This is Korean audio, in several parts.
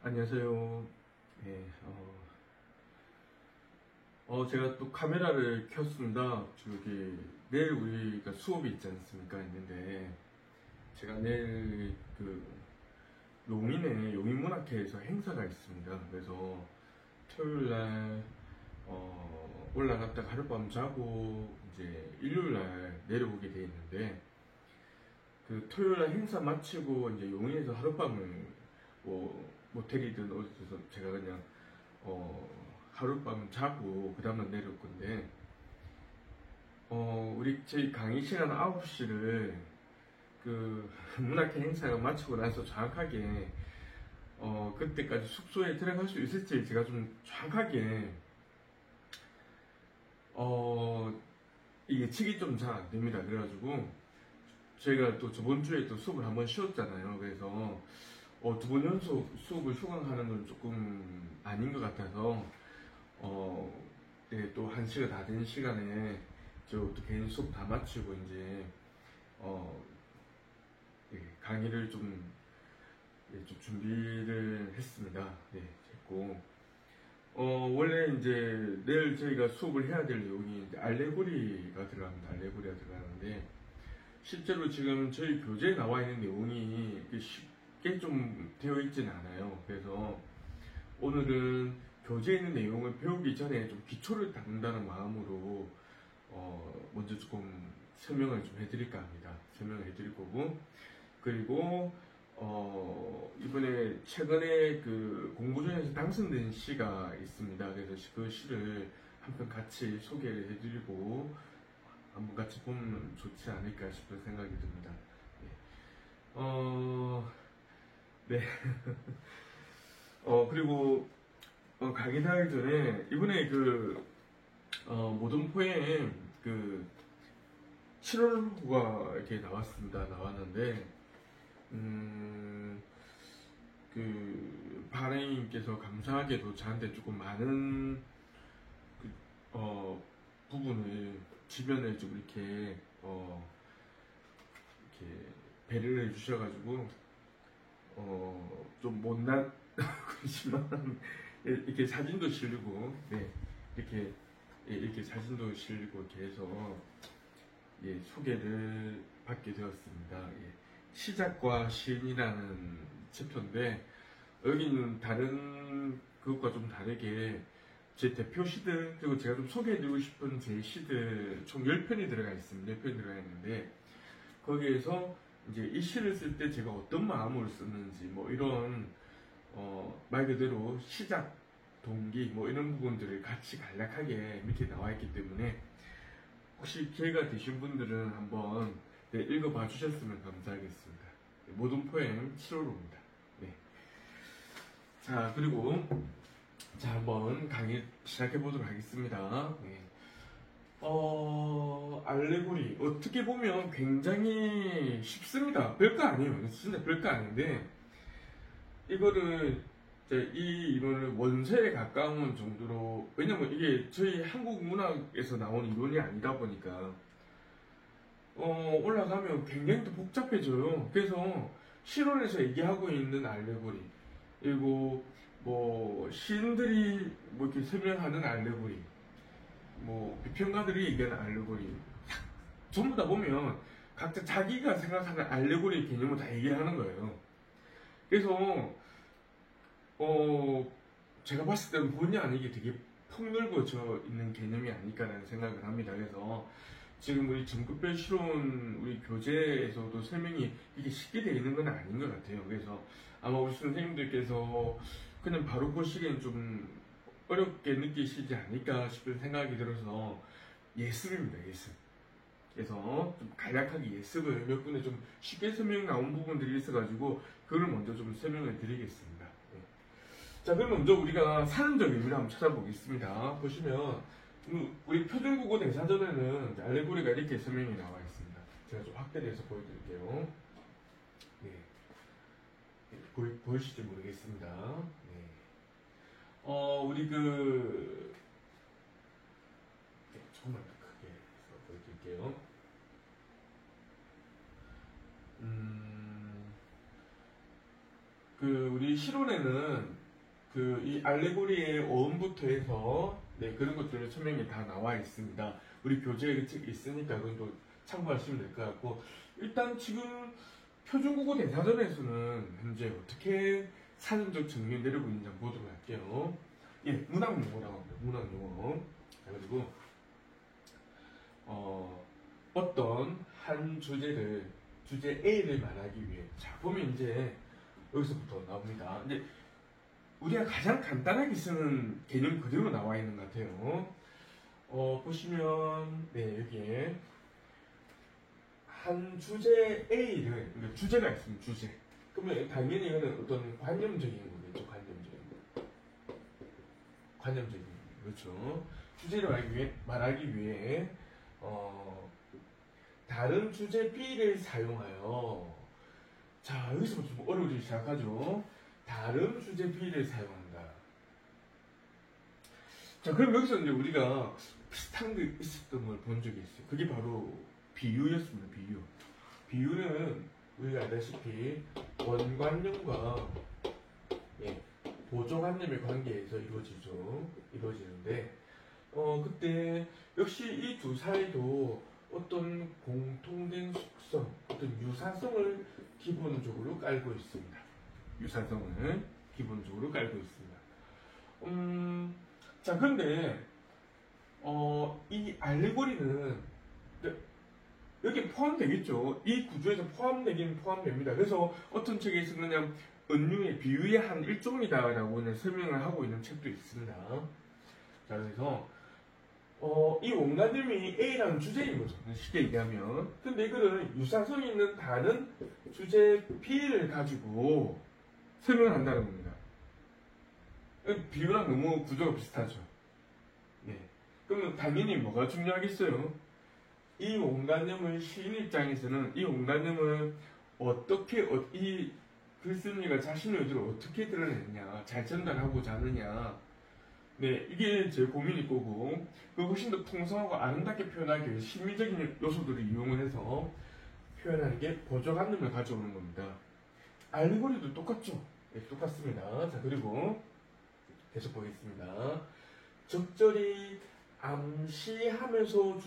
안녕하세요. 네, 제가 또 카메라를 켰습니다. 저기, 내일 우리가 수업이 있지 않습니까? 있는데, 제가 내일 용인에 용인문학회에서 행사가 있습니다. 그래서 토요일날, 올라갔다가 하룻밤 자고, 이제 일요일날 내려오게 돼 있는데, 그 토요일날 행사 마치고, 이제 용인에서 하룻밤을 모텔이든 어디서 제가 그냥 하룻밤 자고 그 다음날 내려올 건데 우리 저희 강의 시간 9시를 그 문학회 행사가 마치고 나서 정확하게 그때까지 숙소에 들어갈 수 있을지 제가 좀 정확하게 이게 측이 좀 잘 안 됩니다. 그래가지고 저희가 또 저번 주에 또 수업을 한번 쉬었잖아요. 그래서 두 번 연속 수업을 수강하는 건 조금 아닌 것 같아서 네, 또 1시가 다 된 시간에 저 또 개인 수업 다 마치고 이제 예, 강의를 좀, 예, 좀 준비를 했습니다. 네, 했고 원래 이제 내일 저희가 수업을 해야 될 내용이 이제 알레고리가 들어갑니다. 알레고리가 들어가는데 실제로 지금 저희 교재에 나와 있는 내용이 쉽게 좀 되어 있지는 않아요. 그래서 오늘은 교재에 있는 내용을 배우기 전에 좀 기초를 닦는다는 마음으로 먼저 조금 설명을 좀 해드릴까 합니다. 설명을 해드릴 거고, 그리고 이번에 최근에 그 공모전에서 당선된 시가 있습니다. 그래서 그 시를 한편 같이 소개를 해드리고 한번 같이 보면 좋지 않을까 싶은 생각이 듭니다. 네. 그리고 강의 나가기 전에 이번에 모든 포엠 7월호가 이렇게 나왔는데 바라님께서 감사하게도 저한테 조금 많은 부분을 주변에 좀 이렇게 배려를 해주셔가지고 좀 못난 그렇지만 이렇게 사진도 실리고 네 이렇게 사진도 실리고 이렇게 해서 소개를 받게 되었습니다. 시작과 시인이라는 챕터인데 여기는 다른 그것과 좀 다르게 제 대표 시들 그리고 제가 좀 소개해드리고 싶은 제 시들 총 10편이 들어가 있습니다. 10편이 들어가 있는데 거기에서 이제 이 시를 쓸 때 제가 어떤 마음으로 썼는지 뭐 이런 말 그대로 시작 동기 뭐 이런 부분들을 같이 간략하게 밑에 나와 있기 때문에 혹시 기회가 되신 분들은 한번 읽어봐 주셨으면 감사하겠습니다. 모든 포엠 7월호입니다. 네. 자, 그리고 한번 강의 시작해 보도록 하겠습니다. 네. 알레고리 어떻게 보면 굉장히 쉽습니다. 별거 아니에요. 진짜 별거 아닌데 이거를 이 이론을 원서에 가까운 정도로 왜냐면 이게 저희 한국 문학에서 나온 이론이 아니다 보니까 올라가면 굉장히 또 복잡해져요. 그래서 실론에서 얘기하고 있는 알레고리 그리고 뭐 시인들이 뭐 이렇게 설명하는 알레고리 뭐 비평가들이 얘기하는 알레고리 전부 다 보면 각자 자기가 생각하는 알레고리 개념을 다 얘기하는 거예요. 그래서 제가 봤을 때는 본의 아니게 되게 폭넓어져 있는 개념이 아닐까라는 생각을 합니다. 그래서 지금 우리 전국별 실온 우리 교재에서도 설명이 이게 쉽게 되어 있는 건 아닌 것 같아요. 그래서 아마 우리 선생님들께서 그냥 바로 보시기엔 좀 어렵게 느끼시지 않을까 싶은 생각이 들어서 예습입니다. 예습. 그래서 좀 간략하게 예습을 몇 분에 좀 쉽게 설명 나온 부분들이 있어가지고 그걸 먼저 좀 설명을 드리겠습니다. 네. 자, 그럼 먼저 우리가 사전적 의미를 한번 찾아보겠습니다. 보시면 우리 표준국어 대사전에는 알레고리가 이렇게 설명이 나와 있습니다. 제가 좀 확대를 해서 보여드릴게요. 네. 보이실지 모르겠습니다. 네. 우리 정말 크게 해서 보여드릴게요. 우리 실온에는 이 알레고리의 어원부터 해서 네, 그런 것들을 설명이 다 나와 있습니다. 우리 교재에 책 있으니까 그것도 참고하시면 될 것 같고, 일단 지금 표준국어 대사전에서는 현재 어떻게 사전적 정의를 내리고 있는지 한번 보도록 할게요. 예, 문학용어라고 합니다. 문학용어. 그래가지고 어떤 한 주제 A를 말하기 위해, 자 보면 이제 여기서부터 나옵니다. 이제 우리가 가장 간단하게 쓰는 개념 그대로 나와 있는 것 같아요. 보시면 네, 여기에 한 주제 A를, 그러니까 주제가 있으면 주제. 그러면 당연히 이거는 어떤 관념적인 거겠죠. 관념적인 거. 그렇죠. 주제를 말하기 위해 다른 주제 B를 사용하여, 자 여기서부터 좀 어려워지기 시작하죠. 다른 주제 B를 사용한다. 자 그럼 여기서 이제 우리가 비슷한 게 있었던 걸 본 적이 있어요. 그게 바로 비유였습니다. 비유는 우리가 알다시피 원관념과 보조관념의 관계에서 이루어지는데 그때 역시 이 두 사이도 어떤 공통된 속성, 어떤 유사성을 기본적으로 깔고 있습니다. 자 근데 이 알레고리는 여기 포함되겠죠. 이 구조에서 포함되긴 포함됩니다. 그래서 어떤 책에서 그냥 은유의 비유의 한 일종이다라고 설명을 하고 있는 책도 있습니다. 자 그래서 이 원관념이 A라는 주제인 거죠. 쉽게 얘기하면. 근데 이거를 유사성 있는 다른 주제 B를 가지고 설명을 한다는 겁니다. 비유랑 너무 구조가 비슷하죠. 네. 그러면 당연히 뭐가 중요하겠어요? 이 원관념을 시인 입장에서는 이 원관념을 어떻게 이 글쓴이가 자신의 의도를 어떻게 드러내느냐, 잘 전달하고자 하느냐, 네 이게 제 고민일 거고, 그 훨씬 더 풍성하고 아름답게 표현하기 위해 심미적인 요소들을 이용을 해서 표현하는 게 보조관념을 가져오는 겁니다. 알레고리도 똑같죠? 네, 똑같습니다. 자 그리고 계속 보겠습니다. 적절히 암시하면서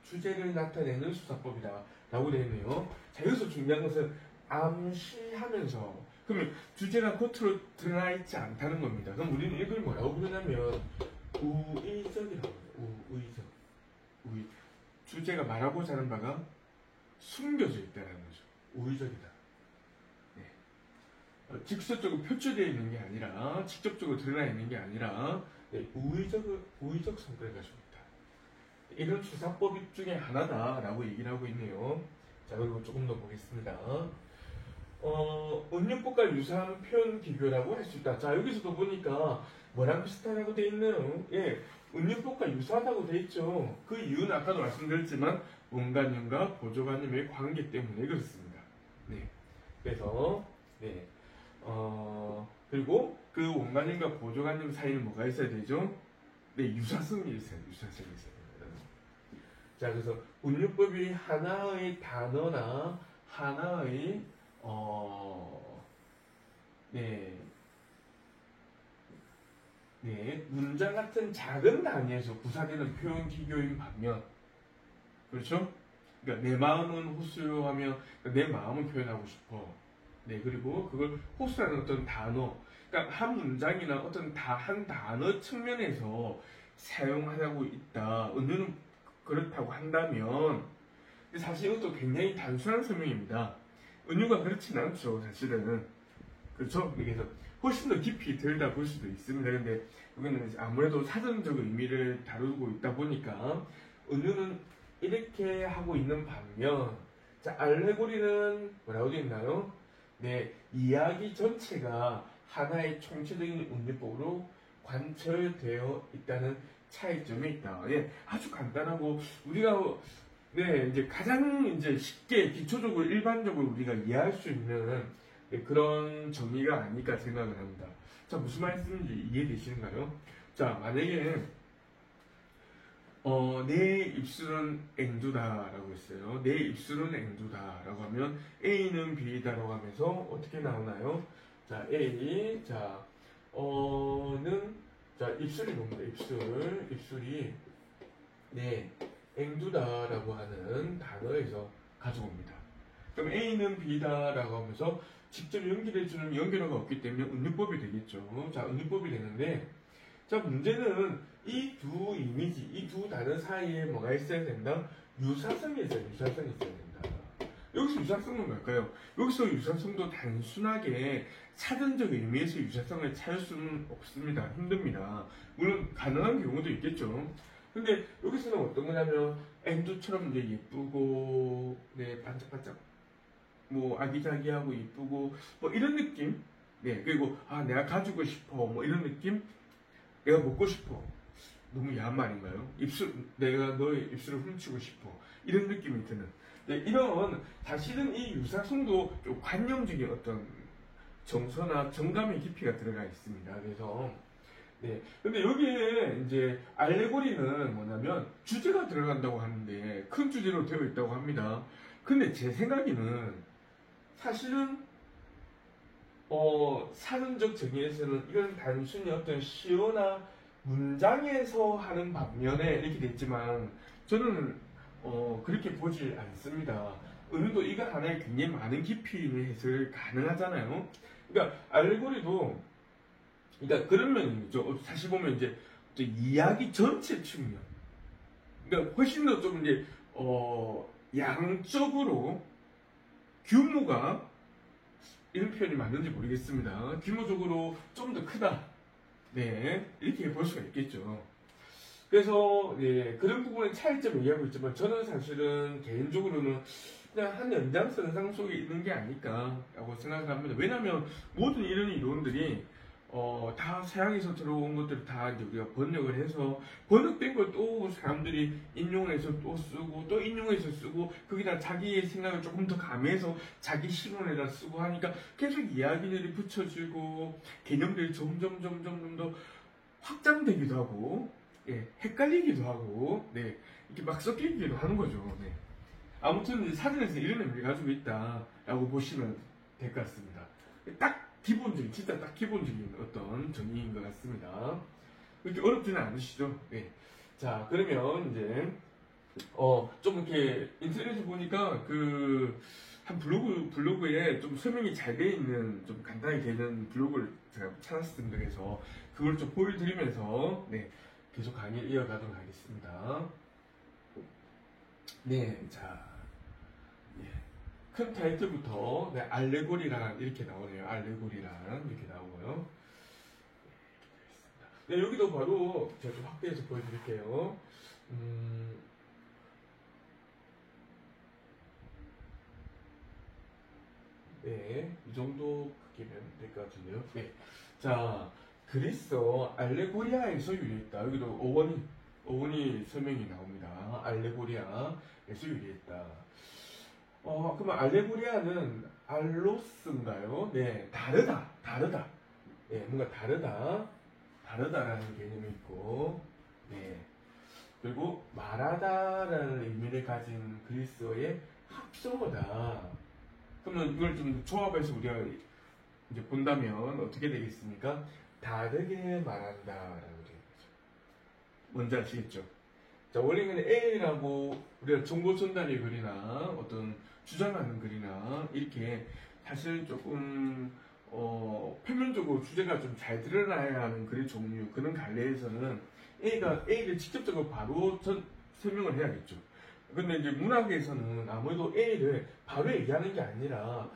주제를 나타내는 수사법이다 라고 되어 있네요. 자 여기서 중요한 것은 암시하면서, 그러면 주제가 겉으로 드러나 있지 않다는 겁니다. 그럼 우리는 이걸 뭐라고 부르냐면 우의적이라고 해요. 주제가 말하고자 하는 바가 숨겨져 있다는 거죠. 우의적이다. 네. 직접적으로 표출되어 있는 게 아니라, 직접적으로 드러나 있는 게 아니라 우의적 성격을 가지고 있다. 이런 수사법 중에 하나다라고 얘기를 하고 있네요. 자 그리고 조금 더 보겠습니다. 은유법과 유사한 표현 기교라고 할 수 있다. 자 여기서도 보니까 뭐랑 비슷하다고 돼 있네요. 예, 은유법과 유사하다고 돼 있죠. 그 이유는 아까도 말씀드렸지만 원관념과 보조관념의 관계 때문에 그렇습니다. 네, 그래서 네, 그리고 그 원관념과 보조관념 사이는 뭐가 있어야 되죠? 네, 유사성이 있어야 됩니다. 자 그래서 은유법이 하나의 단어나 하나의 문장 같은 작은 단위에서 구사되는 표현 기교인 반면, 그렇죠? 그러니까 내 마음은 호수요하며 내 마음을 표현하고 싶어. 네, 그리고 그걸 호수라는 어떤 단어, 그러니까 한 문장이나 어떤 한 단어 측면에서 사용하고 있다. 은유는 그렇다고 한다면, 사실 이것도 굉장히 단순한 설명입니다. 은유가 그렇진 않죠, 사실은. 그렇죠? 그래서 훨씬 더 깊이 들여다볼 수도 있습니다. 근데 여기는 아무래도 사전적 의미를 다루고 있다 보니까 은유는 이렇게 하고 있는 반면, 자, 알레고리는 뭐라고 되어 있나요? 네, 이야기 전체가 하나의 총체적인 은유법으로 관철되어 있다는 차이점이 있다. 예, 아주 간단하고 우리가 이제 가장 이제 쉽게 기초적으로 일반적으로 우리가 이해할 수 있는 그런 정의가 아닐까 생각을 합니다. 자, 무슨 말씀인지 이해되시는가요? 자, 만약에 내 입술은 앵두다라고 했어요. 내 입술은 앵두다라고 하면 A는 B다라고 하면서 어떻게 나오나요? 자, A, 자, 는, 자, 입술이 뭡니까? 입술이, 네, 앵두다라고 하는 단어에서 가져옵니다. 그럼 A는 B다라고 하면서 직접 연결해주는 연결어가 없기 때문에 은유법이 되겠죠. 자, 은유법이 되는데, 자, 문제는 이 두 이미지, 이 두 단어 사이에 뭐가 있어야 된다? 유사성이 있어야 된다. 여기서 유사성은 뭘까요? 여기서 유사성도 단순하게 사전적 의미에서 유사성을 찾을 수는 없습니다. 힘듭니다. 물론 가능한 경우도 있겠죠. 근데 여기서는 어떤 거냐면 앵두처럼 이제 예쁘고, 네, 반짝반짝, 뭐 아기자기하고 예쁘고, 뭐 이런 느낌. 네, 그리고 내가 가지고 싶어, 뭐 이런 느낌. 내가 먹고 싶어. 너무 야한 말인가요? 내가 너의 입술을 훔치고 싶어. 이런 느낌이 드는. 네, 이런, 사실은 이 유사성도 좀 관념적인 어떤 정서나 정감의 깊이가 들어가 있습니다. 그래서, 네. 근데 여기에 이제 알레고리는 뭐냐면 주제가 들어간다고 하는데 큰 주제로 되어 있다고 합니다. 근데 제 생각에는 사실은 사전적 정의에서는 이건 단순히 어떤 시어나 문장에서 하는 반면에 이렇게 됐지만 저는 그렇게 보질 않습니다. 은유도 이거 하나에 굉장히 많은 깊이 있는 해석이 가능하잖아요. 그러니까 알레고리도 그러니까 그런 면이죠. 사실 보면 이제 이야기 전체 측면. 그러니까 훨씬 더 좀 이제 양적으로 규모가 이런 표현이 맞는지 모르겠습니다. 규모적으로 좀 더 크다. 네, 이렇게 볼 수가 있겠죠. 그래서 네, 그런 부분에 차이점을 얘기하고 있지만 저는 사실은 개인적으로는 그냥 한 연장선상 속에 있는 게 아닐까라고 생각을 합니다. 왜냐하면 모든 이런 이론들이 다 서양에서 들어온 것들을 다 이제 우리가 번역을 해서 번역된 걸 또 사람들이 인용해서 또 쓰고 또 인용해서 쓰고 거기다 자기의 생각을 조금 더 가미해서 자기 실론에다 쓰고 하니까 계속 이야기들이 붙여지고 개념들이 점점 더 확장되기도 하고 예, 헷갈리기도 하고 네, 이렇게 막 섞이기도 하는 거죠. 네. 아무튼 이제 사전에서 이런 의미를 가지고 있다라고 보시면 될 것 같습니다. 진짜 딱 기본적인 어떤 정의인 것 같습니다. 그렇게 어렵지는 않으시죠? 네. 자, 그러면 이제, 좀 이렇게 인터넷에 보니까 한 블로그에 좀 설명이 잘 되어 있는, 좀 간단히 되는 블로그를 제가 찾았습니다. 그래서 그걸 좀 보여드리면서, 네. 계속 강의를 이어가도록 하겠습니다. 네, 자. 큰 타이틀부터 네, 알레고리란 이렇게 나오네요. 알레고리란 이렇게 나오고요. 네, 여기도 바로 제가 좀 확대해서 보여드릴게요. 네, 이 정도 크기면 될 것 같은데요. 네, 자, 그리스어 알레고리아에서 유래했다. 여기도 어원이 설명이 나옵니다. 알레고리아에서 유래했다. 그러면 알레고리아는 알로스인가요? 네, 다르다. 네, 뭔가 다르다라는 개념이 있고, 네. 그리고 말하다라는 의미를 가진 그리스어의 합성어다. 그러면 이걸 좀 조합해서 우리가 이제 본다면 어떻게 되겠습니까? 다르게 말한다라고 되는 거죠. 뭔지 아시겠죠? 자, 원래는 A라고 우리가 정보 전달의 글이나 어떤 주장하는 글이나 이렇게 사실 조금 표면적으로 주제가 좀 잘 드러나야 하는 글의 종류 그런 갈래에서는 A를 직접적으로 바로 설명을 해야겠죠. 근데 이제 문학에서는 아무래도 A를 바로 얘기하는 게 아니라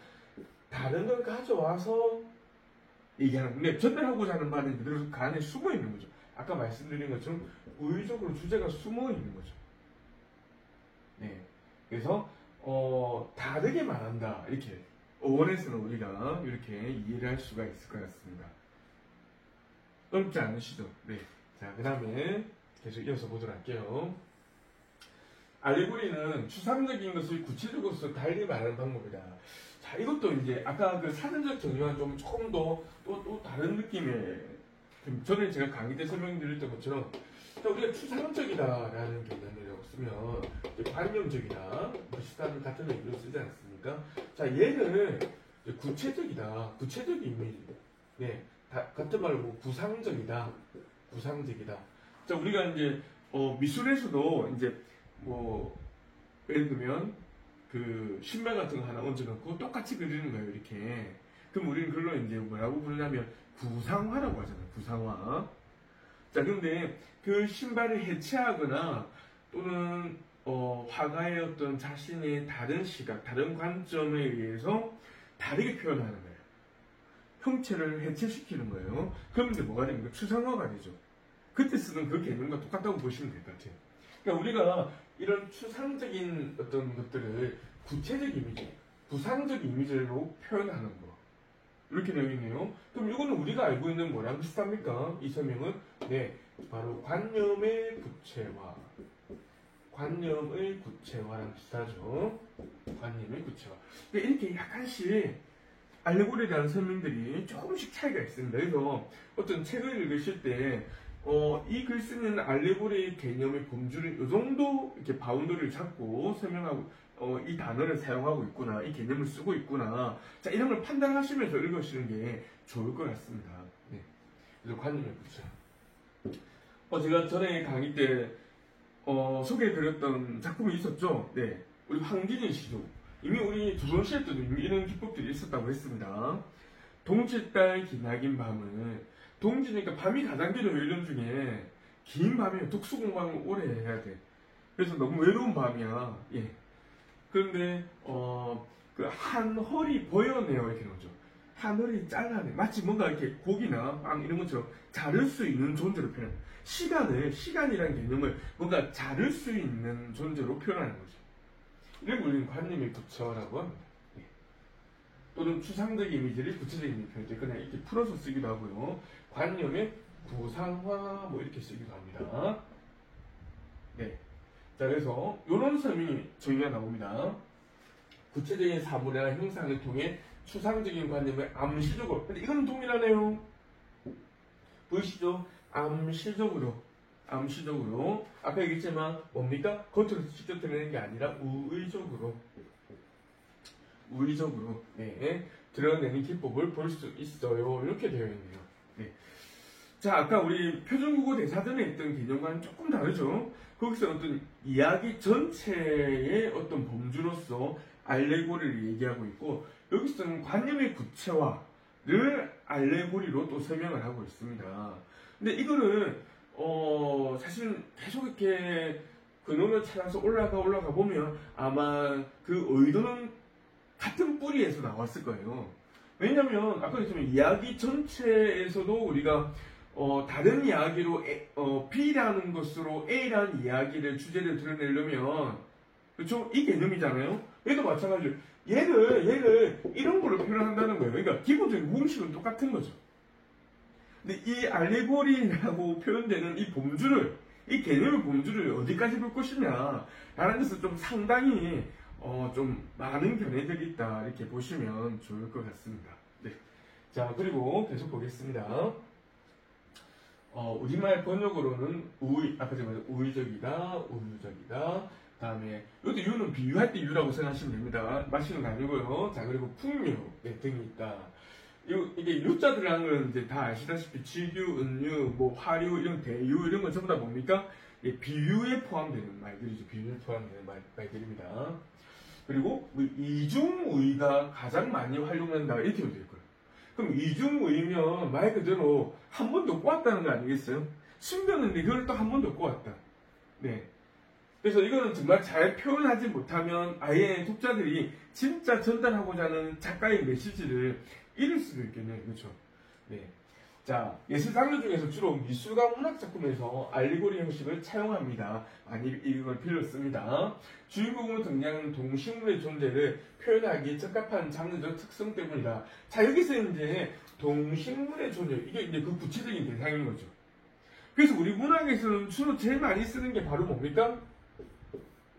다른 걸 가져와서 얘기하는 근데 전달하고자 하는 말은 그대로 그 안에 숨어 있는 거죠. 아까 말씀드린 것처럼 우유적으로 주제가 숨어 있는 거죠. 네. 그래서 다르게 말한다. 이렇게 어원에서는 우리가 이렇게 이해를 할 수가 있을 것 같습니다. 어렵지 않으시죠? 네. 자, 그 다음에 계속 이어서 보도록 할게요. 알레고리는 추상적인 것을 구체적으로서 달리 말하는 방법이다. 자, 이것도 이제 아까 그 사전적 정의와 좀 조금 더 또 다른 느낌의 전에 제가 강의 때 설명드렸던 것처럼 우리가 추상적이다라는 개념이라고 쓰면 관념적이다 비슷한 같은 의미로 쓰지 않습니까? 자, 얘는 구체적이다. 구체적인 이미지. 네, 같은 말로 구상적이다. 구상적이다. 자, 우리가 이제 미술에서도 이제 뭐 예를 들면 그 신발 같은 거 하나 얹어놓고 똑같이 그리는 거예요, 이렇게. 그럼 우리는 그걸로 이제 뭐라고 부르냐면 구상화라고 하잖아요, 구상화. 자, 그런데 그 신발을 해체하거나 또는 화가의 어떤 자신의 다른 시각, 다른 관점에 의해서 다르게 표현하는 거예요. 형체를 해체시키는 거예요. 그럼 이제 뭐가 됩니까? 추상화가 되죠. 그때 쓰는 그 개념과 똑같다고 보시면 될 것 같아요. 그러니까 우리가 이런 추상적인 어떤 것들을 구체적 이미지, 구상적 이미지로 표현하는 거. 이렇게 되어 있네요. 그럼 이거는 우리가 알고 있는 뭐랑 비슷합니까? 이 설명은 네, 바로 관념의 구체화. 관념의 구체화랑 비슷하죠. 관념의 구체화. 그러니까 이렇게 약간씩 알레고리에 대한 설명들이 조금씩 차이가 있습니다. 그래서 어떤 책을 읽으실 때 이 글 쓰는 알레고리의 개념의 범주를 이 정도 이렇게 바운더를 잡고 설명하고 이 단어를 사용하고 있구나, 이 개념을 쓰고 있구나. 자, 이런 걸 판단하시면서 읽으시는 게 좋을 것 같습니다. 네. 그래서 관념의 구체. 제가 전에 강의 때 소개해드렸던 작품이 있었죠. 네, 우리 황진인 시조. 이미 우리 두번 시할 때도 이미 이런 기법들이 있었다고 했습니다. 동짓달 기나긴 밤을 동지니까 밤이 가장 길어요. 1년 중에 긴 밤이에요. 독서 공부를 오래 해야 돼. 그래서 너무 외로운 밤이야. 예. 그런데 그 한 헐이 보여내요. 이렇게 나오죠. 한 헐이 잘라내. 마치 뭔가 이렇게 고기나 빵 이런 것처럼 자를 수 있는 존재로 표현. 시간이라는 개념을 뭔가 자를 수 있는 존재로 표현하는 거죠. 이걸 우리는 관념의 구체화라고 합니다. 예. 또는 추상적 이미지를 구체적인 이미지 그냥 이렇게 풀어서 쓰기도 하고요. 관념의 구상화 뭐 이렇게 쓰기도 합니다. 네. 자, 그래서 이런 설명이 정의가 나옵니다. 구체적인 사물이나 형상을 통해 추상적인 관념을 암시적으로. 근데 이건 동일하네요. 보이시죠? 암시적으로. 아까 얘기했지만 뭡니까? 겉으로 직접 드러내는 게 아니라 우의적으로. 네, 드러내는 기법을 볼 수 있어요. 이렇게 되어 있네요. 네. 자, 아까 우리 표준국어 대사전에 있던 개념과는 조금 다르죠. 거기서 어떤 이야기 전체의 어떤 범주로서 알레고리를 얘기하고 있고, 여기서는 관념의 구체화를 알레고리로 또 설명을 하고 있습니다. 근데 이거는 사실 계속 이렇게 근원을 찾아서 올라가 보면 아마 그 의도는 같은 뿌리에서 나왔을 거예요. 왜냐면 아까 했지만 이야기 전체에서도 우리가 다른 이야기로 B라는 것으로 A라는 이야기를 주제를 드러내려면 그렇죠? 이 개념이잖아요. 얘도 마찬가지로 얘를 이런 걸로 표현한다는 거예요. 그러니까 기본적인 공식은 똑같은 거죠. 근데 이 알레고리라고 표현되는 이 개념의 범주를 어디까지 볼 것이냐 라는 것은 좀 상당히 좀 많은 견해들이 있다 이렇게 보시면 좋을 것 같습니다. 네. 자, 그리고 계속 보겠습니다. 우리말 번역으로는 아까 제가 말한 우의적이다, 우유적이다. 다음에 이것도 유는 비유할 때 유라고 생각하시면 됩니다. 마시는 거 아니고요. 자, 그리고 풍류 등이 있다. 이게 유자들이라는 건 이제 다 아시다시피 지류, 은유, 뭐 화류, 이런 대유 이런 건 전부 다 뭡니까? 비유에 포함되는 말들이죠. 비유에 포함되는 말들입니다. 그리고 이중의가 가장 많이 활용된다 이렇게 될 거예요. 그럼 이중의면 말 그대로 한 번 더 꼬았다는 거 아니겠어요? 숨겼는데 그걸 또 한 번 더 꼬았다. 네. 그래서 이거는 정말 잘 표현하지 못하면 아예 독자들이 진짜 전달하고자 하는 작가의 메시지를 잃을 수도 있겠네요. 그렇죠? 네. 자, 예술 장르 중에서 주로 미술과 문학 작품에서 알레고리 형식을 차용합니다. 많이 이걸 빌렸습니다. 주인공으로 등장하는 동식물의 존재를 표현하기에 적합한 장르적 특성 때문이다. 자, 여기서 이제 동식물의 존재, 이게 이제 그 구체적인 대상인 거죠. 그래서 우리 문학에서는 주로 제일 많이 쓰는 게 바로 뭡니까?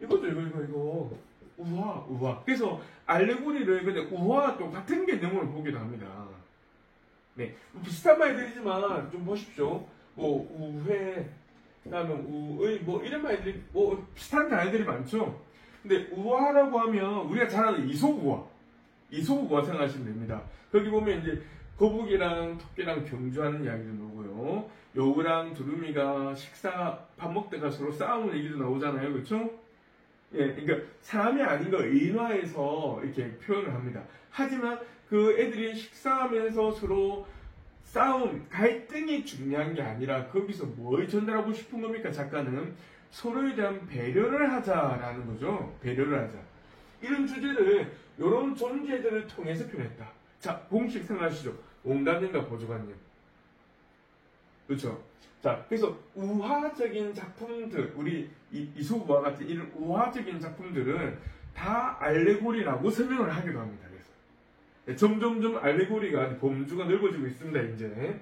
이거죠, 이거. 우화. 그래서 알레고리를 그냥 우화와 똑같은 개념으로 보기도 합니다. 네. 비슷한 말들이지만 좀 보십시오. 뭐, 우회, 그 다음에 우의, 뭐, 이런 말들이, 뭐, 비슷한 단어들이 많죠? 근데 우화라고 하면 우리가 잘 아는 이솝우화 생각하시면 됩니다. 거기 보면 이제 거북이랑 토끼랑 경주하는 이야기도 나오고요. 여우랑 두루미가 밥 먹다가 서로 싸우는 얘기도 나오잖아요. 그렇죠? 예, 그러니까 사람이 아닌 걸 인화해서 이렇게 표현을 합니다. 하지만 그 애들이 식사하면서 서로 싸움, 갈등이 중요한 게 아니라 거기서 뭘 전달하고 싶은 겁니까? 작가는 서로에 대한 배려를 하자라는 거죠. 배려를 하자. 이런 주제를 이런 존재들을 통해서 표현했다. 자, 공식 생각하시죠. 온갖님과 보조관님. 그렇죠? 자, 그래서 우화적인 작품들, 우리 이소부와 같은 이런 우화적인 작품들은 다 알레고리라고 설명을 하기도 합니다. 그래서 점점점 알레고리가 범주가 넓어지고 있습니다. 이제.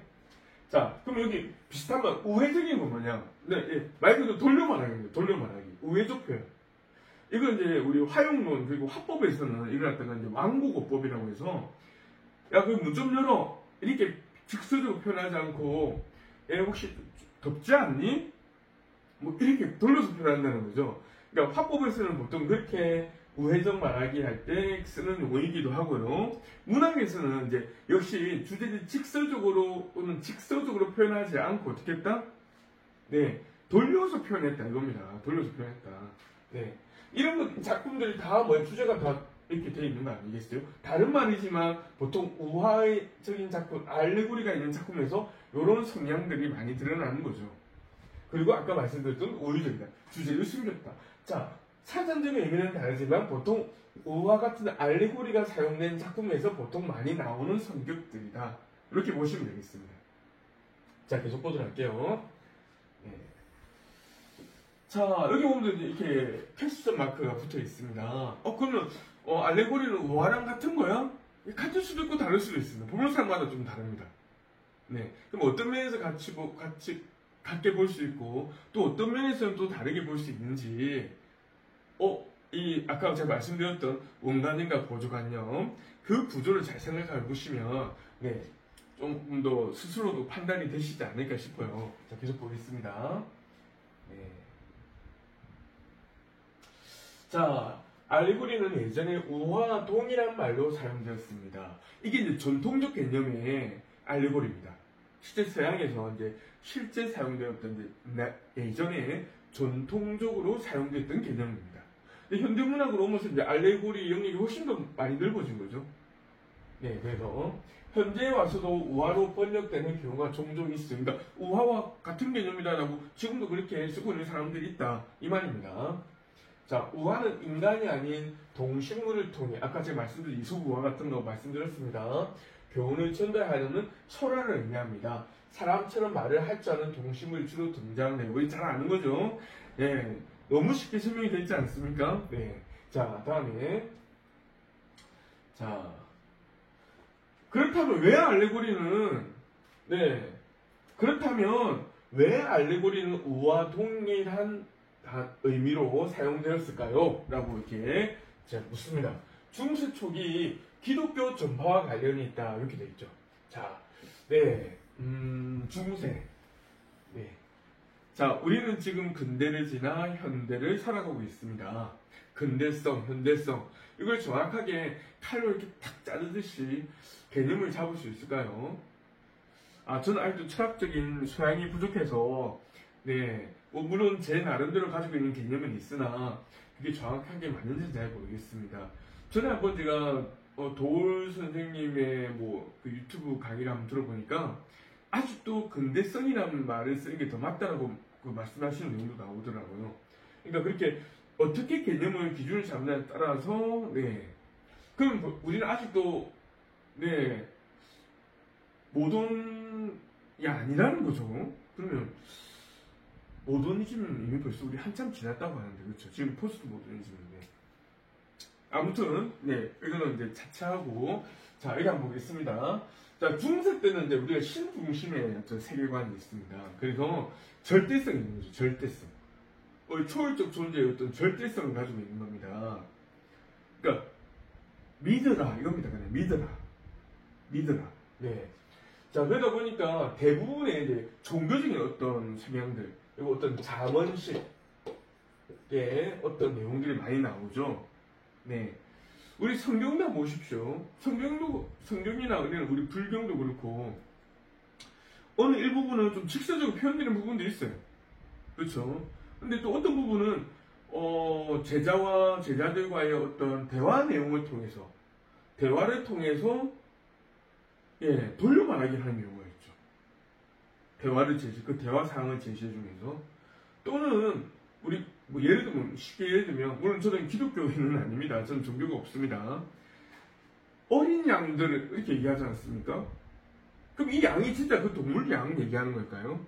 자, 그럼 여기 비슷한 말, 우회적인 건 뭐냐? 네, 예, 말 그대로 돌려 말하기입니다. 돌려 말하기. 우회적 표현. 이건 이제 우리 화용론 그리고 화법에서는 이걸 갖다가 이제 완국어법이라고 해서 야, 그 문 좀 열어. 이렇게 직설적으로 표현하지 않고 애 혹시 덥지 않니? 뭐 이렇게 돌려서 표현한다는 거죠. 그러니까 화법에서는 보통 그렇게 우회적 말하기 할 때 쓰는 용어이기도 하고요. 문학에서는 이제 역시 주제를 직설적으로 또는 직설적으로 표현하지 않고 어떻게 했다? 네, 돌려서 표현했다 이겁니다. 돌려서 표현했다. 네, 이런 작품들이 다 뭐 주제가 다 이렇게 되어 있는 거 아니겠어요? 다른 말이지만 보통 우화적인 작품, 알레고리가 있는 작품에서 이런 성향들이 많이 드러나는 거죠. 그리고 아까 말씀드렸던 우유적이다. 주제를 숨겼다. 자, 사전적인 의미는 다르지만 보통 우화 같은 알레고리가 사용된 작품에서 보통 많이 나오는 성격들이다. 이렇게 보시면 되겠습니다. 자, 계속 보도록 할게요. 네. 자, 여기 보면 이렇게 캡스전 마크가 붙어 있습니다. 그러면 알레고리는 우화랑 같은 거야? 같을 수도 있고 다를 수도 있습니다. 보는 사람마다 좀 다릅니다. 네. 그럼 어떤 면에서 같게 볼 수 있고, 또 어떤 면에서는 또 다르게 볼 수 있는지, 아까 제가 말씀드렸던 원관념과 보조관념, 그 구조를 잘 생각해 보시면, 네. 좀 더 스스로도 판단이 되시지 않을까 싶어요. 자, 계속 보겠습니다. 네. 자, 알레고리는 예전에 우화동이란 말로 사용되었습니다. 이게 이제 전통적 개념의 알레고리입니다. 실제 서양에서 이제 실제 사용되었던 예전에 전통적으로 사용됐던 개념입니다. 근데 현대문학으로 오면서 이제 알레고리 영역이 훨씬 더 많이 넓어진 거죠. 네, 그래서 현재에 와서도 우화로 번역되는 경우가 종종 있습니다. 우화와 같은 개념이다라고 지금도 그렇게 쓰고 있는 사람들이 있다 이 말입니다. 자, 우화는 인간이 아닌 동식물을 통해 아까 제가 말씀드린 이소부화 같은 거 말씀드렸습니다. 교훈을 전달하려는 설화를 의미합니다. 사람처럼 말을 할 줄 아는 동식물이 주로 등장해요. 우리 잘 아는 거죠? 네, 너무 쉽게 설명이 되지 않습니까? 네. 자, 다음에 자, 그렇다면 왜 알레고리는 우와 동일한 의미로 사용되었을까요? 라고 이렇게 제가 묻습니다. 중세 초기 기독교 전파와 관련이 있다 이렇게 되어 있죠. 자, 네, 중세. 네. 자, 우리는 지금 근대를 지나 현대를 살아가고 있습니다. 근대성, 현대성 이걸 정확하게 칼로 이렇게 탁 자르듯이 개념을 잡을 수 있을까요? 저는 아직도 철학적인 소양이 부족해서 네, 물론 제 나름대로 가지고 있는 개념은 있으나 그게 정확하게 맞는지는 잘 모르겠습니다. 전에 한번 제가 도울 선생님의 그 유튜브 강의를 한번 들어보니까 아직도 근대성이라는 말을 쓰는 게 더 맞다라고 말씀하시는 내용도 나오더라고요. 그러니까 그렇게 어떻게 개념을 기준을 잡느냐에 따라서 네, 그럼 우리는 아직도 네, 모던이 아니라는 거죠. 그러면 모더니즘은 이미 벌써 우리 한참 지났다고 하는데, 그렇죠? 지금 포스트 모더니즘인데. 아무튼, 네, 이거는 이제 차차하고, 자, 여기 한번 보겠습니다. 자, 중세 때는 이제 우리가 신중심의 어떤 세계관이 있습니다. 그래서 절대성이 있는 거죠, 절대성. 초월적 존재의 어떤 절대성을 가지고 있는 겁니다. 그러니까, 믿어라, 이겁니다. 그냥 믿어라. 네. 자, 그러다 보니까 대부분의 이제 종교적인 어떤 성향들, 그리고 어떤 자문식의 어떤 내용들이 많이 나오죠. 네. 우리 성경도 보십시오. 성경이나 우리 불경도 그렇고, 어느 일부분은 좀 직설적으로 표현되는 부분도 있어요. 그렇죠? 근데 또 어떤 부분은, 제자와 제자들과의 어떤 대화 내용을 통해서, 대화를 통해서, 예, 돌려 말하기 하는 경우가 있죠. 그 대화 상황을 제시해 주면서, 또는, 우리, 쉽게 예를 들면, 물론 저는 기독교인은 아닙니다. 저는 종교가 없습니다. 어린 양들을 이렇게 얘기하지 않습니까? 그럼 이 양이 진짜 그 동물 양 얘기하는 걸까요?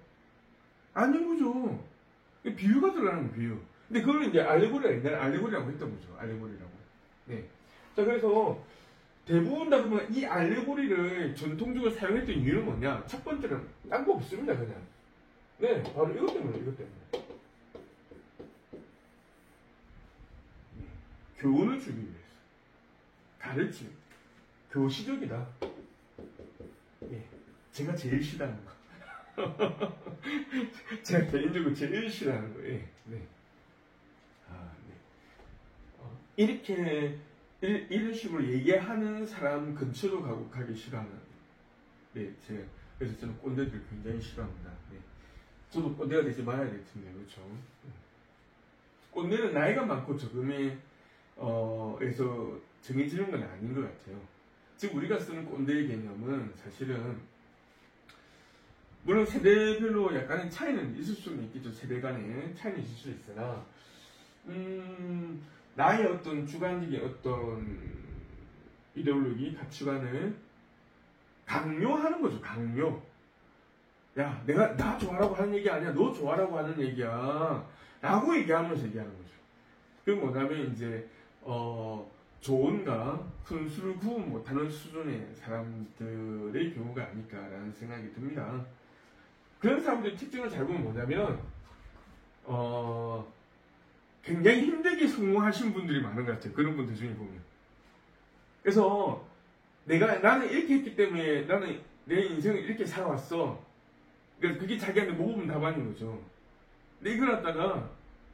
아닌 거죠. 비유가 들어가는 비유. 근데 그걸 이제 옛날에 알레고리라고 했던 거죠. 알레고리라고. 네. 자, 그래서 대부분 다 보면 이 알레고리를 전통적으로 사용했던 이유는 뭐냐? 첫 번째는 딴 거 없습니다, 그냥. 네, 바로 이것 때문에. 교훈을 주기 위해서. 가르침. 교시적이다. 예. 제가 제일 싫어하는 거. 제가 개인적으로 제일 싫어하는 거예요. 네. 네. 이런 식으로 얘기하는 사람 근처도 가기 싫어하는. 네, 그래서 저는 꼰대들 굉장히 싫어합니다. 네. 저도 꼰대가 되지 말아야 될 텐데, 그렇죠? 꼰대는 나이가 많고 적음에, 에서 정해지는 건 아닌 것 같아요. 지금 우리가 쓰는 꼰대의 개념은 사실은, 물론 세대별로 약간의 차이는 있을 수는 있겠죠. 세대 간의 차이는 있을 수 있으나, 나의 어떤 주관적인 어떤 이데올로기, 가치관을 강요하는 거죠. 강요. 야, 나 좋아라고 하는 얘기 아니야. 너 좋아라고 하는 얘기야. 라고 얘기하면서 얘기하는 거죠. 그게 뭐냐면 이제, 좋은가 훈수를 구분 못하는 수준의 사람들의 경우가 아닐까라는 생각이 듭니다. 그런 사람들의 특징을 잘 보면 뭐냐면, 굉장히 힘들게 성공하신 분들이 많은 것 같아요. 그런 분들 중에 보면. 그래서 나는 이렇게 했기 때문에 나는 내 인생을 이렇게 살아왔어. 그러니까 그게 자기한테 모범 답안인 거죠. 근데 이걸 갖다가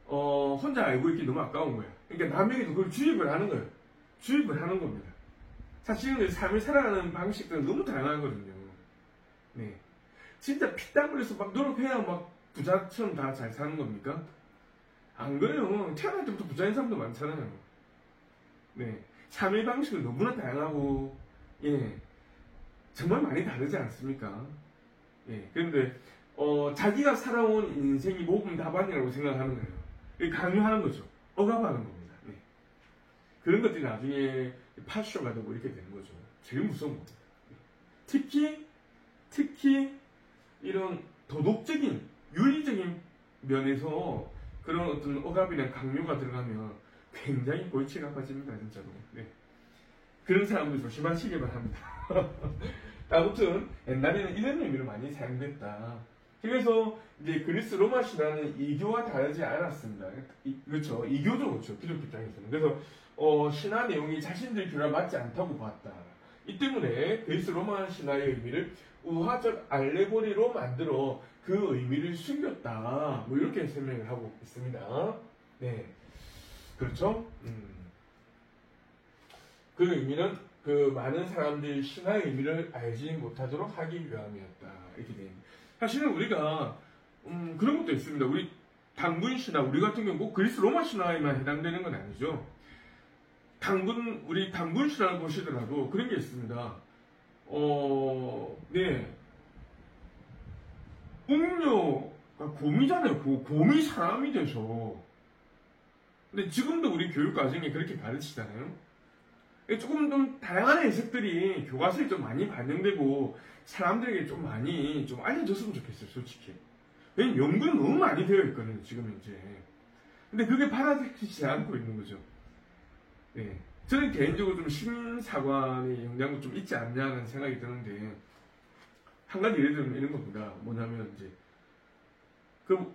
혼자 알고 있기 너무 아까운 거야. 그러니까 남에게도 그걸 주입을 하는 거예요. 주입을 하는 겁니다. 사실은 삶을 살아가는 방식들은 너무 다양하거든요. 네. 진짜 피땀 흘려서 막 노력해야 막 부자처럼 다 잘 사는 겁니까? 안 그래요. 태어날 때부터 부자인 사람도 많잖아요. 네. 삶의 방식은 너무나 다양하고, 예. 정말 많이 다르지 않습니까? 예. 그런데, 자기가 살아온 인생이 모범 답안이라고 생각하는 거예요. 강요하는 거죠. 억압하는 겁니다. 네. 그런 것들이 나중에 파쇼가 되고 이렇게 되는 거죠. 제일 무서운 겁니다. 특히, 이런 도덕적인, 윤리적인 면에서 그런 어떤 억압이나 강요가 들어가면 굉장히 골치가 아파집니다, 진짜로. 네. 그런 사람들 조심하시기 바랍니다. 아무튼 옛날에는 이런 의미로 많이 사용됐다. 그래서 이제 그리스 로마 신화는 이교와 다르지 않았습니다. 그렇죠. 이교죠, 그렇죠. 기독교 입장에서는. 그래서 신화 내용이 자신들 교랑 맞지 않다고 봤다. 이 때문에 그리스 로마 신화의 의미를 우화적 알레고리로 만들어 그 의미를 숨겼다. 뭐 이렇게 설명을 하고 있습니다. 네, 그렇죠. 그 의미는 그 많은 사람들이 신화의 의미를 알지 못하도록 하기 위함이었다. 이렇게 됩니다. 사실은 우리가 그런 것도 있습니다. 우리 당군 신화, 우리 같은 경우 꼭 그리스 로마 신화에만 해당되는 건 아니죠. 우리 당군 신화를 보시더라도 그런 게 있습니다. 네. 웅녀가 곰이잖아요. 곰이 사람이 돼서. 근데 지금도 우리 교육 과정에 그렇게 가르치잖아요. 조금 좀 다양한 해석들이 교과서에 좀 많이 반영되고 사람들에게 좀 많이 좀 알려졌으면 좋겠어요, 솔직히. 왜냐면 연구는 너무 많이 되어 있거든요, 지금 이제. 근데 그게 받아들이지 않고 있는 거죠. 네. 저는 개인적으로 좀 심사관의 영향도 좀 있지 않냐는 생각이 드는데, 한 가지 예를 들면 이런 겁니다. 뭐냐면, 이제,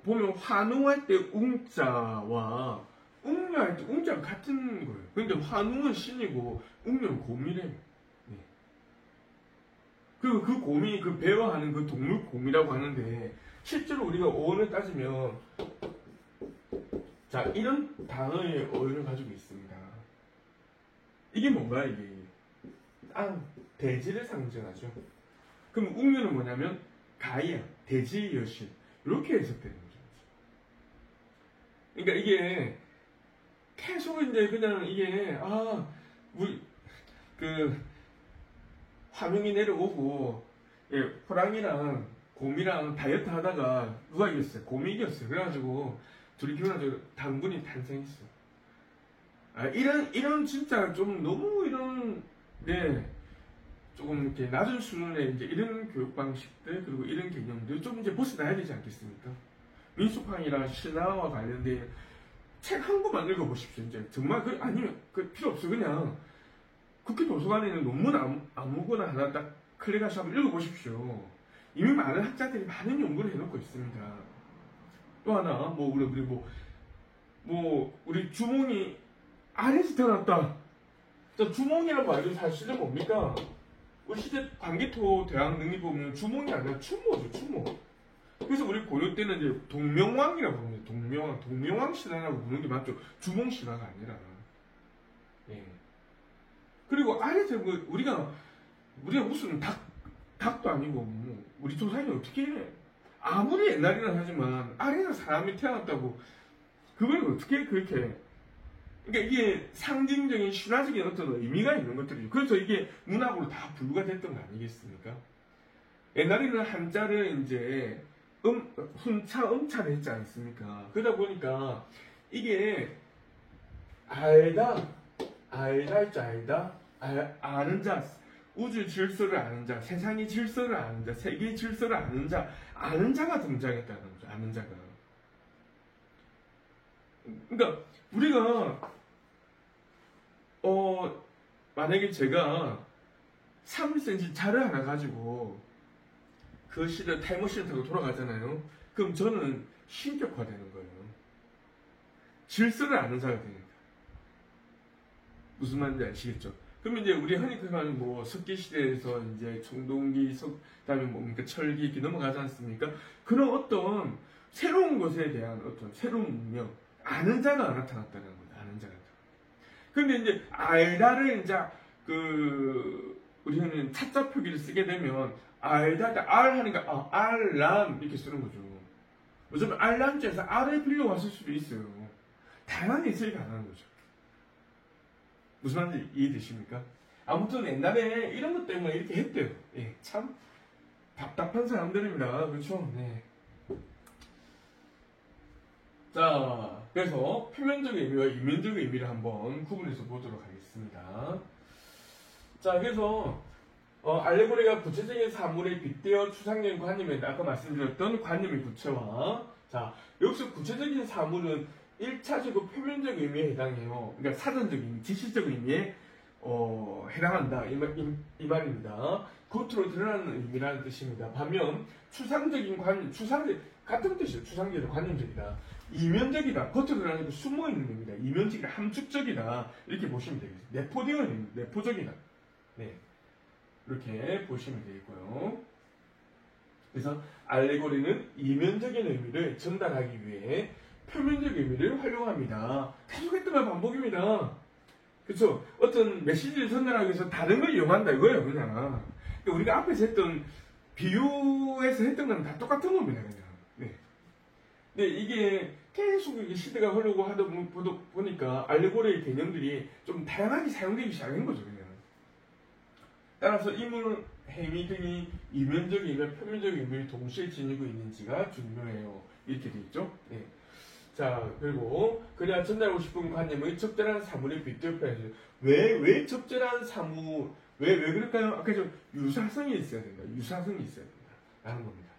보면 환웅할 때 웅자와 웅녀할 때 웅자가 같은 거예요. 근데 환웅은 신이고, 웅녀는 곰이래요. 네. 그 곰이, 배어하는 그 동물 곰이라고 하는데, 실제로 우리가 어원을 따지면, 자, 이런 단어의 어원을 가지고 있습니다. 이게 뭔가 이게 대지를 상징하죠. 그럼 웅유는 뭐냐면 가이아, 대지의 여신 이렇게 해석되는 거죠. 그러니까 이게 계속 이제 그냥 이게 우리 그 화명이 내려오고 호랑이랑 곰이랑 다이어트 하다가 누가 이겼어요? 곰이 이겼어요. 그래가지고 둘이 결혼해서 당군이 탄생했어. 이런 진짜 좀 너무 이런 조금 이렇게 낮은 수준의 이제 이런 교육 방식들 그리고 이런 개념들 좀 이제 벗어나야 되지 않겠습니까? 민속학이랑 신화와 관련된 책 한 권만 읽어보십시오. 이제 정말 아니면 필요 없어. 그냥 국회 도서관에 있는 논문 아무거나 하나 딱 클릭하셔서 한번 읽어보십시오. 이미 많은 학자들이 많은 연구를 해놓고 있습니다. 또 하나 우리 주몽이 아래에서 태어났다. 자, 주몽이라는 말도 사실은 뭡니까? 우리 시대 광개토 대왕 능리 보면 주몽이 아니라 추모죠, 추모. 그래서 우리 고려 때는 이제 동명왕이라고 부릅니다. 동명왕 신화라고 부르는 게 맞죠. 주몽 신화가 아니라. 예. 그리고 아래서 우리가 무슨 닭도 아니고 우리 조상이 어떻게 아무리 옛날이라 하지만 아래에서 사람이 태어났다고 그걸 어떻게 그렇게 그러니까 이게 상징적인 신화적인 어떤 의미가 있는 것들이죠. 그래서 이게 문학으로 다 분류가 됐던 거 아니겠습니까? 옛날에는 한자를 이제 훈차, 음차를 했지 않습니까? 그러다 보니까 이게 알다 있죠, 알다? 아는 자, 우주 질서를 아는 자, 세상의 질서를 아는 자, 세계의 질서를 아는 자, 아는 자가 등장했다는 거죠, 아는 자가. 그러니까 우리가 만약에 제가 31cm 자를 하나 가지고 그 시대 타임머신 타고 돌아가잖아요. 그럼 저는 신격화되는 거예요. 질서를 아는 자가 됩니다. 무슨 말인지 아시겠죠? 그럼 이제 우리 흔히 생각하는 석기 시대에서 이제 청동기, 그다음에 뭡니까 철기 이렇게 넘어가지 않습니까? 그런 어떤 새로운 것에 대한 어떤 새로운 운명, 아는 자가 나타났다는 겁니다. 아는 자가. 근데 이제 알다를 이제 우리는 차자 표기를 쓰게 되면 알다, 알 하니까 알람 이렇게 쓰는 거죠. 어쩌면 알람자에서 알을 빌려왔을 수도 있어요. 다양한 해석이 가능한 거죠. 무슨 말인지 이해되십니까? 아무튼 옛날에 이런 것 때문에 이렇게 했대요. 예, 참 답답한 사람들입니다. 그렇죠? 네. 자, 그래서 표면적 의미와 이면적 의미를 한번 구분해서 보도록 하겠습니다. 자, 그래서 알레고리가 구체적인 사물에 빗대어 추상적인 관념인데 아까 말씀드렸던 관념의 구체화. 자, 여기서 구체적인 사물은 1차적으로 표면적 의미에 해당해요. 그러니까 사전적인 지식적 의미에 해당한다 이 말입니다. 겉으로 드러나는 의미라는 뜻입니다. 반면 추상적인 관념, 같은 뜻이에요. 추상적이다, 관념적이다. 이면적이다, 겉으로 드러나는 숨어있는 의미다. 이면적이다, 함축적이다 이렇게 보시면 되겠습니다. 내포적이다. 네, 이렇게 보시면 되겠고요. 그래서 알레고리는 이면적인 의미를 전달하기 위해 표면적 의미를 활용합니다. 계속했던 말 반복입니다. 그렇죠? 어떤 메시지를 전달하기 위해서 다른 걸 이용한다 이거예요, 그냥. 그러니까 우리가 앞에서 했던 비유에서 했던 건 다 똑같은 겁니다, 그냥. 네. 근데 이게 계속 이게 시대가 흐르고 하다 보니까 알레고리의 개념들이 좀 다양하게 사용되기 시작한 거죠, 그냥. 따라서 인물, 행위 등이 이면적 의미와 표면적 의미를 동시에 지니고 있는지가 중요해요. 이렇게 되어 있죠. 네. 자, 그리고 그래야 전달하고 싶은 관념의 적절한 사물에 빗대어 표현해요. 왜 적절한 사물, 왜 그럴까요? 아까 좀 유사성이 있어야 된다. 유사성이 있어야 된다. 라는 겁니다.